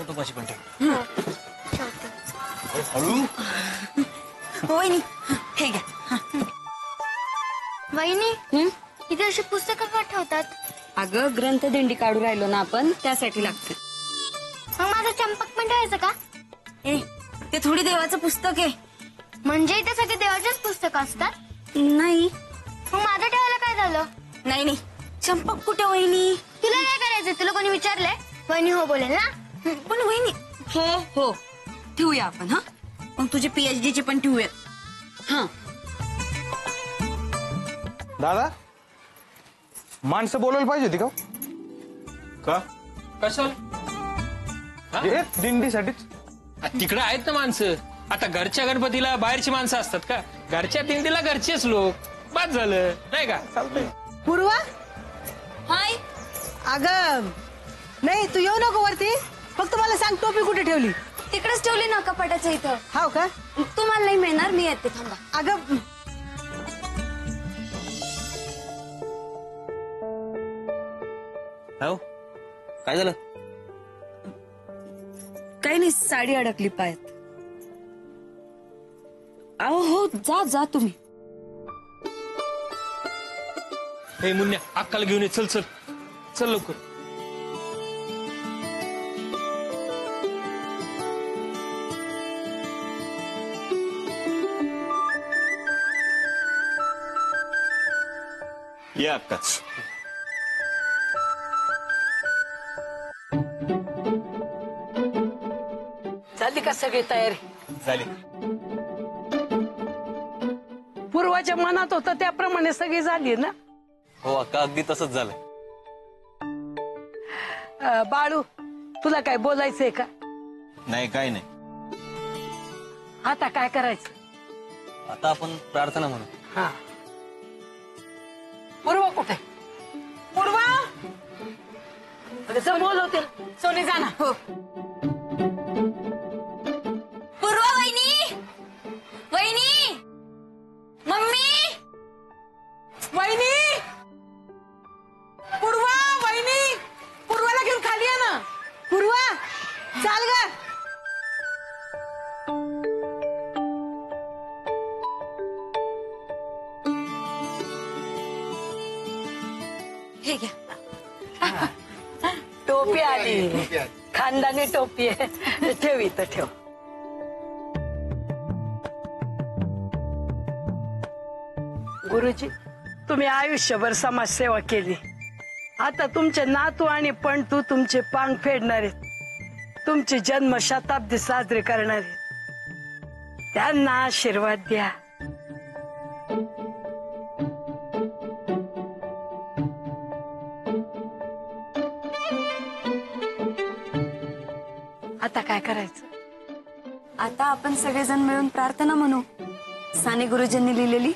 तुपाशी पण ठेव. हळू. वहिनी हे घ्या. वहिनी इथे अशी पुस्तकं का ठेवतात? अगं ग्रंथदिंडी काढू राहिलो ना आपण, त्यासाठी लागते. मग माझं चंपक पण ठेवायचं का? ए ते थोडी देवाचं पुस्तक आहे. म्हणजे इथे सगळे देवाचेच पुस्तकं असतात? नाही मग माझं ठेवायला काय झालं? नाही नाही, चंपक कुठे वहिनी? तुला काय करायचं? तुला कोणी विचारलंय? वहिनी हो बोलेल ना. पण वहिनी हो हो ठेवूया आपण. हा मग तुझी PhD ची पण ठेवूया. हा दादा माणसं बोलायला पाहिजे होती का? कशाला? हे दिंडीसाठीच. तिकडे आहेत ना माणसं. आता घरच्या गणपतीला बाहेरची माणसं असतात का? घरच्या दिंडीला घरचेच लोक. बाद झालं नाही का? चालतंय. पूर्वा हाय. अगं नाही तू येऊ नको वरती, फक्त मला सांग टोपी कुठे ठेवली? तिकडेच ठेवली ना कपाटाच्या इथं. हाव का? तुम्हाला नाही मिळणार, मी येते थांबा. अगं हो काय झालं? काही नाही, साडी अडकली पायात. अहो हो जा जा तुम्ही. हे मुन्या अक्काला घेऊन ये. चल चल चल लवकर. ये अक्काच. झाली का सगळी तयारी? झाली. पूर्वाच्या मनात होतं त्याप्रमाणे सगळी झाली ना? हो अक्का अगदी तसंच झालंय. बाळू तुला काय बोलायचंय का? नाही काय नाही. आता काय करायचं? आता आपण प्रार्थना म्हणू. हा पूर्वा कुठे? पूर्वा बोलवते सोने जाना. हो पूर्वा वहिनी, वहिनी, मम्मी, वहिनी, पूर्वा, वहिनी, पूर्वाला घेऊन खाली या ना. पूर्वा चाल ग. हे घ्या. टोपी आली, खानदानी टोपी आहे. ठेव इथं ठेव. गुरुजी तुम्ही आयुष्यभर समाजसेवा केली. आता तुमचे नातू आणि पणतू तुमचे पांग फेडणार आहेत. तुमची जन्म शताब्दी साजरी करणार आहेत. त्यांना आशीर्वाद द्या. आता काय करायचं? आता आपण सगळेजण मिळून प्रार्थना म्हणू. साने गुरुजींनी लिहिलेली.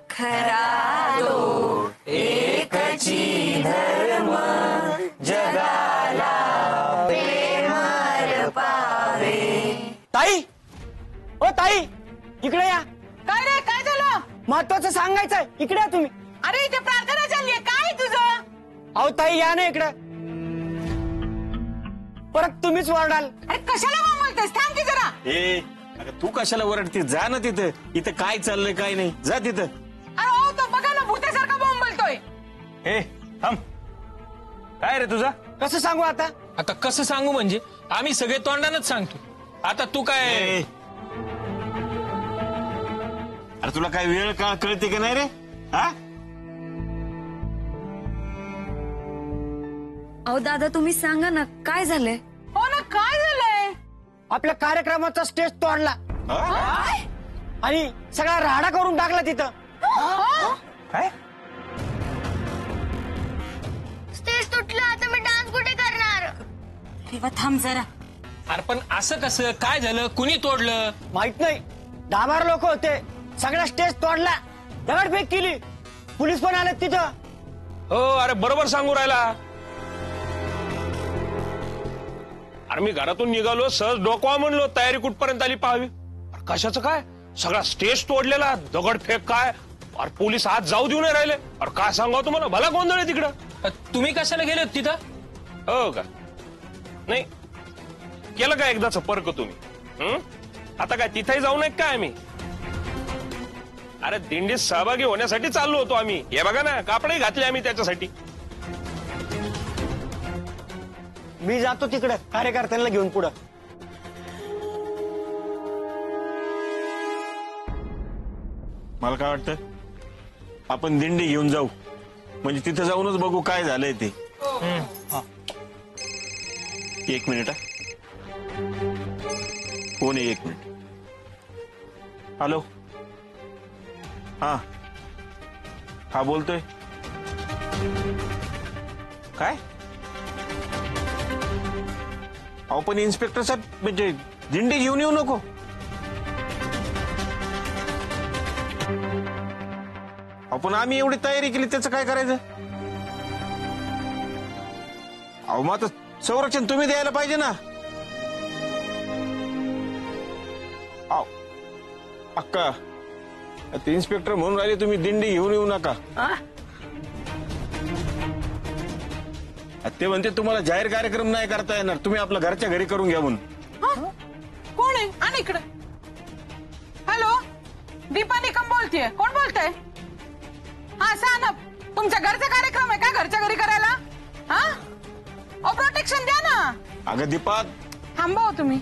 खरा तो एकची धर्म जगाला प्रेम पावे. ताई ओ ताई इकडे या. काय रे काय झालं? महत्वाचं सांगायचंय, इकडे या तुम्ही. अरे इथे प्रार्थना चालली आहे. काय तुझं? अहो ताई या ना इकडे. परत तुम्हीच वरडाल. अरे कशाला बोलतेस? थांब की जरा. ए अगं तू कशाला ओरडते? जा ना तिथं. इथं काय चाललंय काय नाही. जा तिथं. अरे हो तो बघा ना भूतासारखा बॉम्ब बोलतोय. ए थांब. काय रे तुझा? कसं सांगू आता? आता कसं सांगू म्हणजे आम्ही सगळे तोंडानच सांगतो. आता तू काय? ए. अरे तुला काय वेळ काळ कळते का नाही रे? हा अहो दादा तुम्ही सांगा ना काय झालंय? हो ना काय झालंय? आपल्या कार्यक्रमाचा स्टेज तोडला हा? आणि सगळा राडा करून टाकला तिथं. काय? स्टेज तुटलं, आता मी डान्स कुठे करणार? तेव्हा थांब जरा. अरे पण असं कसं? काय झालं? कुणी तोडलं? माहित नाही. 10-12 लोक होते. सगळा स्टेज तोडला, दगडफेक केली. पोलीस पण आले तिथं. हो अरे बरोबर सांगू राहिला. अरे मी घरातून निघालो, सहज डोकवा म्हणलो, तयारी कुठपर्यंत आली पाहावी. अरे कशाचं काय? सगळा स्टेज तोडलेला, दगडफेक काय. अरे पोलीस आत जाऊ देऊ नाही राहिले. अरे काय सांगावं तुम्हाला, भला गोंधळ आहे तिकडं. तुम्ही कशाला गेले तिथं? हो का? नाही केलं का एकदाच पर्क तुम्ही? आता काय तिथेही जाऊ नये काय आम्ही? अरे दिंडीत सहभागी होण्यासाठी चाललो होतो आम्ही. हे बघा ना, कापडही घातले आम्ही त्याच्यासाठी. मी जातो तिकडे कार्यकर्त्यांना घेऊन पुढं. मला काय वाटतं आपण दिंडी घेऊन जाऊ, म्हणजे तिथे जाऊनच बघू काय झालंय ते. एक मिनिट हा. फोन आहे, एक मिनिट. हॅलो. हा बोलतोय. काय? अहो पण इन्स्पेक्टर साहेब, म्हणजे दिंडी घेऊन येऊ नको. आपण आम्ही एवढी तयारी केली, त्याचं काय करायचं? अहो मग आता संरक्षण तुम्ही द्यायला पाहिजे ना. अहो अक्का, ते इन्स्पेक्टर म्हणून राहिले तुम्ही दिंडी घेऊन येऊ नका. ते म्हणते तुम्हाला जाहीर कार्यक्रम नाही करता येणार, तुम्ही आपल्या घरच्या घरी करून घ्या म्हणून. कोण आहे? आणि इकडे. हॅलो, दीपा निकम बोलतीये. कोण बोलतंय? हा सानप, तुमच्या घरचा कार्यक्रम आहे का घरच्या घरी करायला? हा, प्रोटेक्शन द्या ना. अगं दीपा, थांबव तुम्ही.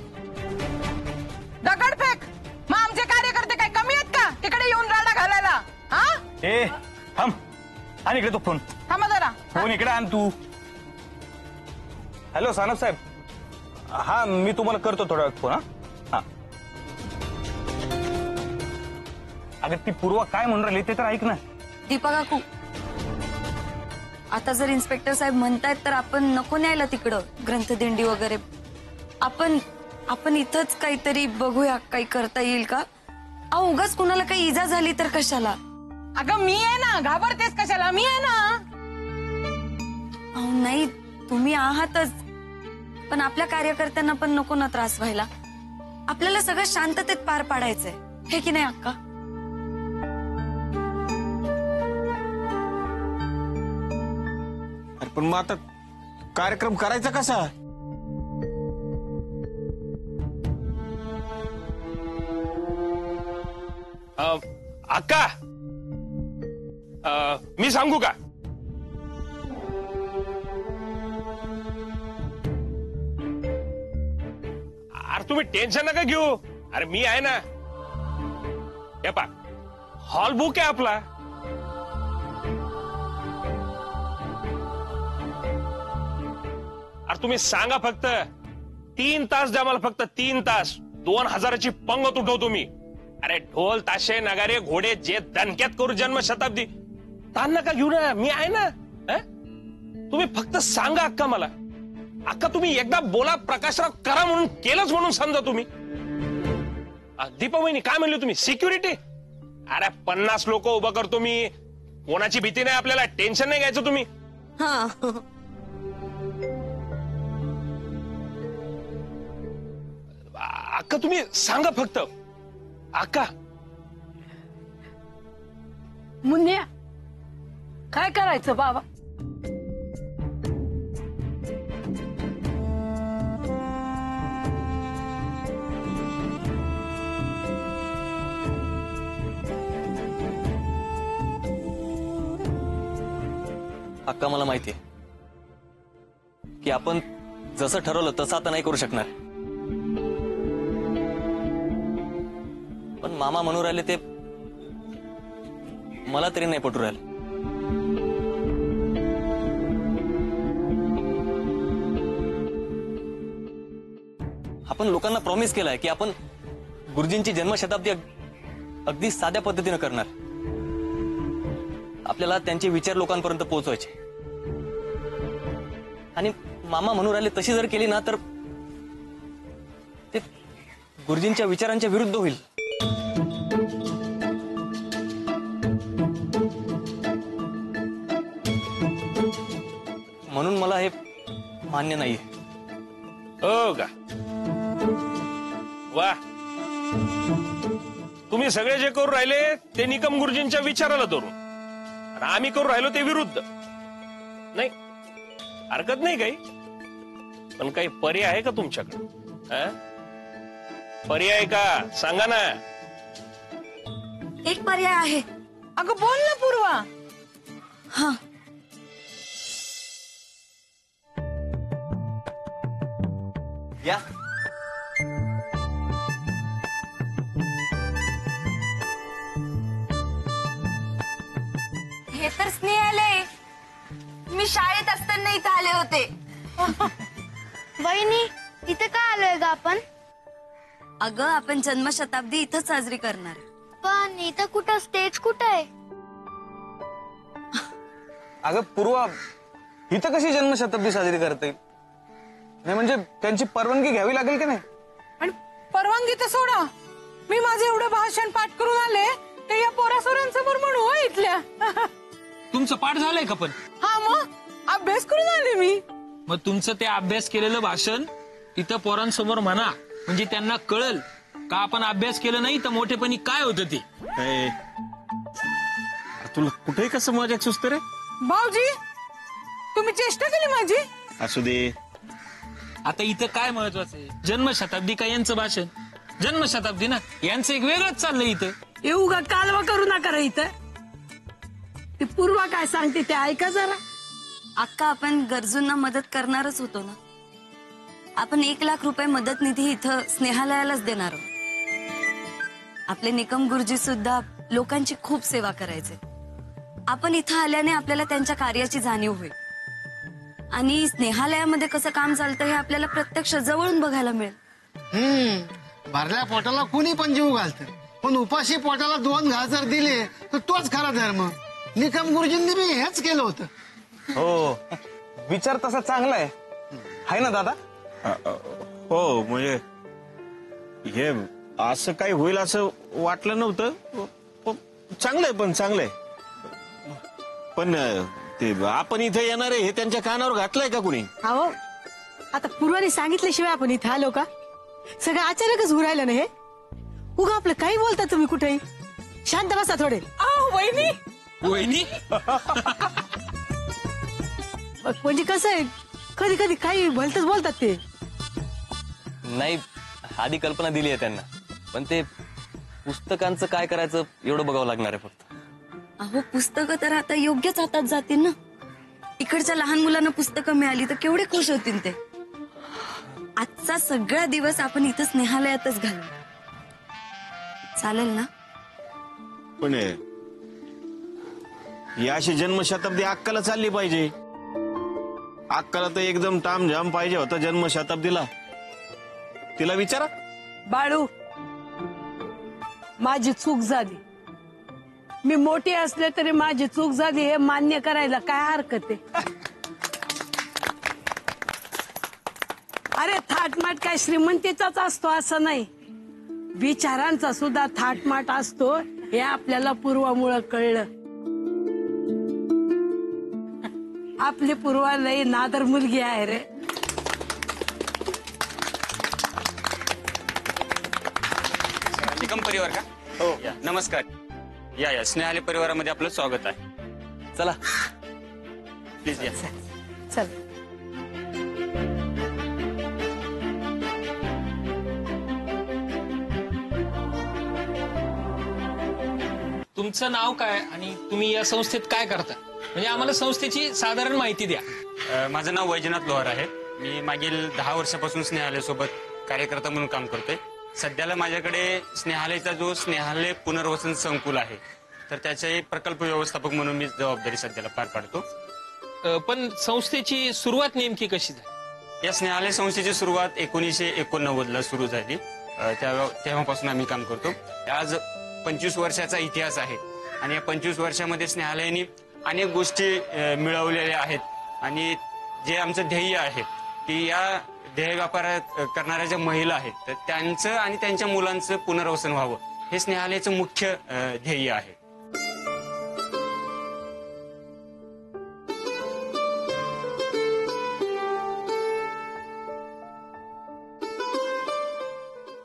दगडफेक. मग आमचे कार्यकर्ते काय कमी आहेत का तिकडे येऊन राडा घालायला? हा, ए थांब, आणि इकडे तो फोन. थांबा जरा. फोन इकडे आण तू. हॅलो सानप साहेब. हा, मी तुम्हाला करतो थोड्या वेळात फोन. हा, अगं ती पूर्वा काय म्हणून राहिली ते तर ऐक ना. दीपा काकू, आता जर इन्स्पेक्टर साहेब म्हणतायत तर आपण नको न्यायला तिकडं ग्रंथदिंडी वगैरे. आपण इथंच काहीतरी बघूया, काही करता येईल का? अहो उगाच कुणाला काही इजा झाली तर कशाला? अगं मी आहे ना, घाबरतेस कशाला? मी आहे ना. अहो नाही, तुम्ही आहातच, पण आपल्या कार्यकर्त्यांना पण नको ना त्रास व्हायला. आपल्याला सगळं शांततेत पार पाडायचंय, हे की नाही अक्का? अरे पण मग आता कार्यक्रम करायचा कसा? अक्का, मी सांगू का? अरे तुम्ही टेन्शन नका घेऊ. अरे मी आहे ना. हे पा, हॉल बुक आहे आपला. अरे तुम्ही सांगा फक्त, 3 तास द्या मला, फक्त 3 तास. 2000ची पंगत उठवतो मी. अरे ढोल ताशे नगारे घोडे जे दणक्यात करू जन्मशताब्दी. ताण नका घेऊ ना, मी आहे ना. तुम्ही फक्त सांगा अक्का मला. अक्का तुम्ही एकदा बोला, प्रकाशराव करा म्हणून केलंच म्हणून समजा तुम्ही. दीपा वहिनी काय म्हणले तुम्ही? सिक्युरिटी? अरे 50 लोक उभं करतो मी. कोणाची भीती नाही आपल्याला, टेन्शन नाही घ्यायचं तुम्ही. हा, अक्का तुम्ही सांगा फक्त. अक्का, मुन्या, काय करायचं बाबा? अक्का मला माहितीये की आपण जसं ठरवलं तसं आता नाही करू शकणार, पण मामा म्हणून राहिले ते मला तरी नाही पटू राहिलं. आपण लोकांना प्रॉमिस केलाय की आपण गुरुजींची जन्मशताब्दी अगदी साध्या पद्धतीनं करणार. आपल्याला त्यांचे विचार लोकांपर्यंत पोहोचवायचे, आणि मामा म्हणून राहिले तशी जर केली ना तर ते गुरुजींच्या विचारांच्या विरुद्ध होईल. म्हणून मला हे मान्य नाहीये. हो का? वा, तुम्ही सगळे जे करू राहिले ते निकम गुरुजींच्या विचाराला धरून, आम्ही करू राहिलो ते विरुद्ध. नाही हरकत नाही काही, पण काही पर्याय आहे का तुमच्याकडे? पर्याय का सांगा ना. एक पर्याय आहे. अगं बोल ना पूर्वा. हा, या हे तर स्नेहालय. मी शाळेत असताना इथं आले होते. वहिनी इथे का आलोय ग आपण? अगं आपण जन्मशताब्दी इथंच साजरी करणार. पण इथं कुठं स्टेज कुठं आहे? अगं पूर्वा, इथं कशी जन्मशताब्दी साजरी करता येईल? नाही म्हणजे त्यांची परवानगी घ्यावी लागेल की नाही? आणि परवानगी तर सोडा, मी माझं एवढं भाषण पाठ करून आले ते या पोरासोरांसमोर म्हणू हो इथल्या. तुमचं पाठ झालंय का पण? हा मग अभ्यास करून आले मी. मग तुमचं ते अभ्यास केलेलं भाषण इथं पोरांसमोर म्हणा, म्हणजे त्यांना कळल का आपण अभ्यास केलं नाही तर मोठेपणी काय होतं ते. ए, तुला कुठेही कसं मजाक सुचत रे? भाऊजी तुम्ही चेष्टा केली माझी. असू दे. आता इथं काय महत्वाचं आहे? जन्मशताब्दी का यांचं भाषण? जन्मशताब्दी ना, यांचं एक वेगळंच चाललंय इथं. येऊ गा कालवा करू नका रे इथं. ती पूर्वा काय सांगते ते ऐका जरा. अक्का आपण गरजूंना मदत करणारच होतो ना. आपण 1 लाख रुपये मदत निधी इथं स्नेहालयालाच देणार आहोत. आपले निकम गुरुजी सुद्धा लोकांची खूप सेवा करायचे. आपण इथं आल्याने आपल्याला त्यांच्या कार्याची जाणीव होईल आणि स्नेहालयामध्ये कसं काम चालतं हे आपल्याला प्रत्यक्ष जवळून बघायला मिळेल. भरल्या पोटाला कुणी पण जीव घालतं, पण उपाशी पोटाला 2 घास जर दिले तर तोच खरा धर्म. निकम गुरुजींनी बी हेच केलं होतं. हो, विचार तसा चांगला आहे, हाय ना दादा? हो म्हणजे हे असं काही होईल असं वाटलं नव्हतं. चांगलंय, पण चांगलंय. पण ते आपण इथे येणार आहे हे त्यांच्या कानावर घातलंय का कुणी? अहो आता पूर्वाने सांगितल्याशिवाय आपण इथं आलो का? सगळं अचानकच उरायलं ना हे. उगा आपलं काही बोलता तुम्ही कुठेही. शांत बसा थोडे. वहिनी वहिनी म्हणजे कसं आहे, कधी कधी काही भलतच बोलतात ते. नाही, आधी कल्पना दिली आहे त्यांना, पण ते पुस्तकांचं काय करायचं एवढं बघावं लागणार आहे फक्त. अहो पुस्तकं तर आता योग्यच हातात जातील ना. इकडच्या लहान मुलांना पुस्तकं मिळाली तर केवढे खुश होतील ते. आजचा सगळा दिवस आपण इथं स्नेहालयातच घालू. चालेल ना? पण ही अशी जन्मशताब्दी अक्काला चालली पाहिजे. अक्काला तर एकदम तामझाम पाहिजे होता जन्मशताब्दीला. तिला विचारा. बाळू, माझी चूक झाली. मी मोठी असले तरी माझी चूक झाली हे मान्य करायला काय हरकत आहे? अरे थाटमाट काय श्रीमंतीचाच असतो असं नाही, विचारांचा सुद्धा थाटमाट असतो हे आपल्याला पूर्वामुळं कळलं. आपली पूर्वा लई नादर मुलगी आहे रे. निकम परिवार का? हो, नमस्कार. या स्नेहालय परिवारामध्ये आपलं स्वागत आहे. चला प्लीज या. चल. तुमचं नाव काय आणि तुम्ही या संस्थेत काय करता? म्हणजे आम्हाला संस्थेची साधारण माहिती द्या. माझं नाव वैजनाथ लोहार आहे. मी मागील 10 वर्षापासून स्नेहालय सोबत कार्यकर्ता म्हणून काम करतोय. सध्याला माझ्याकडे स्नेहालयचा जो स्नेहालय पुनर्वसन संकुल आहे तर त्याचे प्रकल्प व्यवस्थापक म्हणून मी जबाबदारी सध्याला पार पाडतो. पण संस्थेची सुरुवात नेमकी कशी झाली? या स्नेहालय संस्थेची सुरुवात 1989ला सुरू झाली. तेव्हापासून आम्ही काम करतो. आज 25 वर्षाचा इतिहास आहे आणि या 25 वर्षामध्ये स्नेहालयाने अनेक गोष्टी मिळवलेल्या आहेत आणि जे आमचं ध्येय आहे की या ध्येय व्यापार करणाऱ्या ज्या महिला आहेत तर त्यांचं आणि त्यांच्या मुलांचं पुनर्वसन व्हावं हे स्नेहालयाचं मुख्य ध्येय आहे.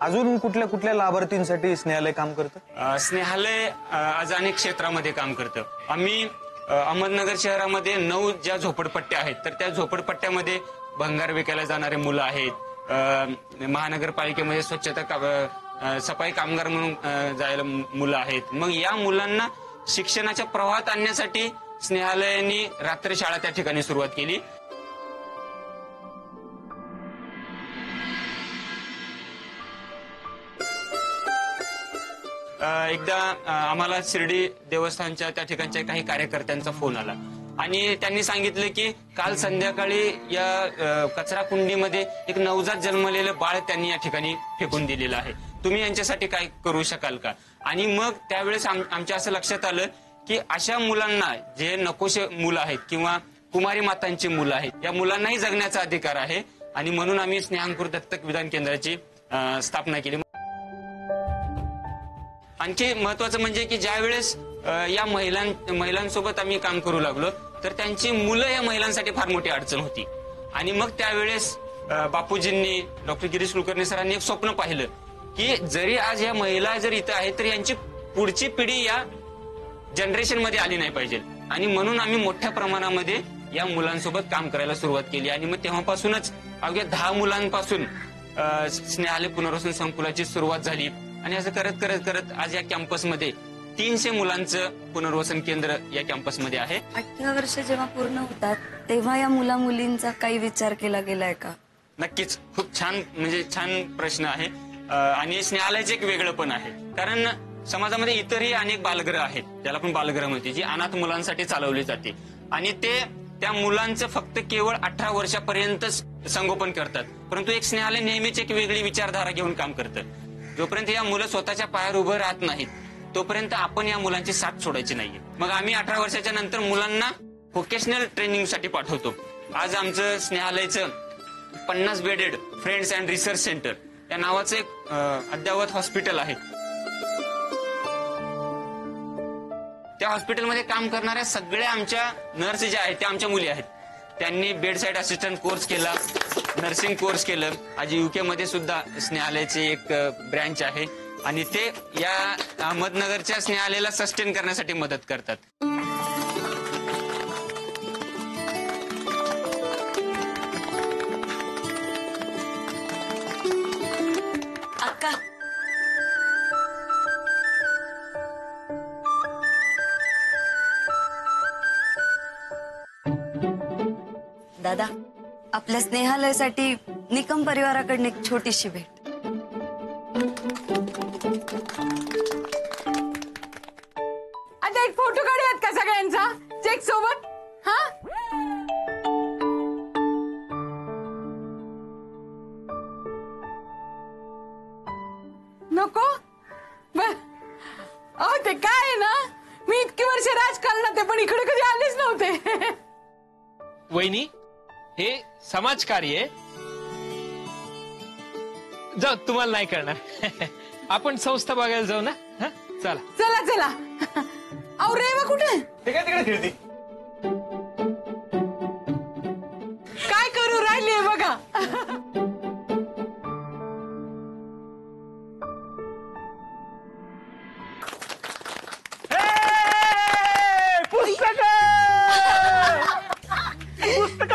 अजून कुठल्या कुठल्या लाभार्थींसाठी स्नेहालय काम करतं? स्नेहालय आज अनेक क्षेत्रामध्ये काम करतं. आम्ही अहमदनगर शहरामध्ये 9 ज्या झोपडपट्ट्या आहेत तर त्या झोपडपट्ट्यामध्ये भंगार विकायला जाणारे मुलं आहेत, महानगरपालिकेमध्ये सफाई कामगार म्हणून जायला मुलं आहेत. मग या मुलांना शिक्षणाच्या प्रवाहात आणण्यासाठी स्नेहालयांनी रात्री शाळा त्या ठिकाणी सुरुवात केली. एकदा आम्हाला शिर्डी देवस्थानच्या त्या ठिकाणच्या काही कार्यकर्त्यांचा फोन आला आणि त्यांनी सांगितलं की काल संध्याकाळी या कचरा कुंडीमध्ये एक नवजात जन्मलेलं बाळ त्यांनी या ठिकाणी फेकून दिलेलं आहे. तुम्ही यांच्यासाठी काय करू शकाल का? आणि मग त्यावेळेस आमच्या असं लक्षात आलं की अशा मुलांना, जे नकोशे मुलं आहेत किंवा कुमारी मातांची मुलं आहेत, या मुलांनाही जगण्याचा अधिकार आहे आणि म्हणून आम्ही स्नेहांकुर दत्तक विधान केंद्राची स्थापना केली. आणखी महत्वाचं म्हणजे की ज्या वेळेस या महिलांसोबत आम्ही काम करू लागलो तर त्यांची मुलं या महिलांसाठी फार मोठी अडचण होती. आणि मग त्यावेळेस बापूजींनी, डॉक्टर गिरीश कुलकर्णी सरांनी एक स्वप्न पाहिलं की जरी आज या महिला जर इथं आहेत तर यांची पुढची पिढी या जनरेशन मध्ये आली नाही पाहिजे. आणि म्हणून आम्ही मोठ्या प्रमाणामध्ये या मुलांसोबत काम करायला सुरुवात केली. आणि मग तेव्हापासूनच अवघ्या 10 मुलांपासून स्नेहालय पुनर्वसन संकुलाची सुरुवात झाली. आणि असं करत करत करत आज या कॅम्पसमध्ये 300 मुलांचं पुनर्वसन केंद्र या कॅम्पसमध्ये आहे. 18 वर्ष जेव्हा पूर्ण होतात तेव्हा या मुला मुलींचा काही विचार केला गेलाय का? नक्कीच, खूप छान, म्हणजे छान प्रश्न आहे. आणि स्नेहालयाचं एक वेगळं पण आहे, कारण समाजामध्ये इतरही अनेक बालगृह आहेत, त्याला पण बालगृह म्हणते, जी अनाथ मुलांसाठी चालवली जाते. आणि ते त्या मुलांचं फक्त केवळ 18 वर्षापर्यंतच संगोपन करतात. परंतु एक स्नेहालय नेहमीच एक वेगळी विचारधारा घेऊन काम करतं. जोपर्यंत या मुलं स्वतःच्या पायावर उभं राहत नाहीत तोपर्यंत आपण या मुलांची साथ सोडायची नाहीये. मग आम्ही 18 वर्षाच्या नंतर मुलांना व्होकेशनल ट्रेनिंगसाठी पाठवतो. आज आमचं स्नेहालयचं 50 bedded friends and research centre या नावाचं एक अद्ययावत हॉस्पिटल आहे. त्या हॉस्पिटलमध्ये काम करणाऱ्या सगळ्या आमच्या नर्स ज्या आहेत त्या आमच्या मुली आहेत. त्यांनी बेडसाईड असिस्टंट कोर्स केला, नर्सिंग कोर्स केलं. आज UK मध्ये सुद्धा स्नेहालयाचे एक ब्रँच आहे आणि ते या अहमदनगरच्या स्नेहालयाला सस्टेन करण्यासाठी मदत करतात. अक्का, दादा, आपल्या स्नेहालयासाठी निकम परिवाराकडून एक छोटीशी भेट. आता एक फोटो काढूयात का सगळ्यांचा चेक सोबत? हा, नको? अहो ते काय आहे ना, मी इतकी वर्ष राजकारणात पण इकडे कधी आलेच नव्हते. वहिनी, हे समाजकार्य आहे. जाऊ, तुम्हाला नाही करणार. आपण संस्था बघायला जाऊ ना. चला चला चला. अहो रेवा कुठे? ते काय तिकडे खेळती? काय करू राहिली बघा.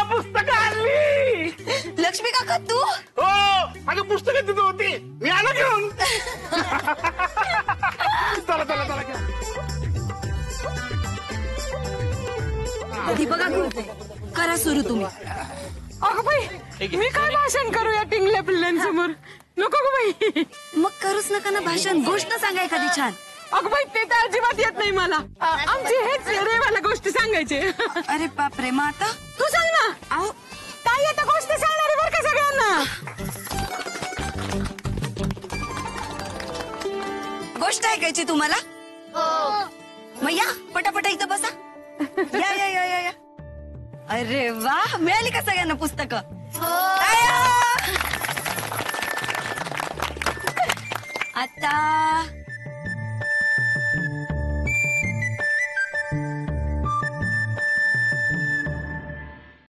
पुस्तक आणली. लक्ष्मी काका, तू? हो, अगं पुस्तकं तिथं होती, मी आलो घेऊन. चला चला चला घ्या. कधी बघा, करा सुरू तुम्ही. अगं बाई, मी काय भाषण करू या टिंगल्या पिल्ल्यांसमोर? नको ग बाई. मग करूच नका ना भाषण, गोष्ट सांगा एखादी छान. अगं बाई, ते तर अजिबात येत नाही मला. आमची हेच रेवाला गोष्टी सांगायची. अरे बापरे, मग आता तू सांग ना. अहो, ताई आता गोष्टी सांगणारी बरं का सगळ्यांना. गोष्ट ऐकायची तुम्हाला? मग या पटापटा इथं बसा. या या या या या. अरे वा, मिळाली का सगळ्यांना पुस्तकं? आता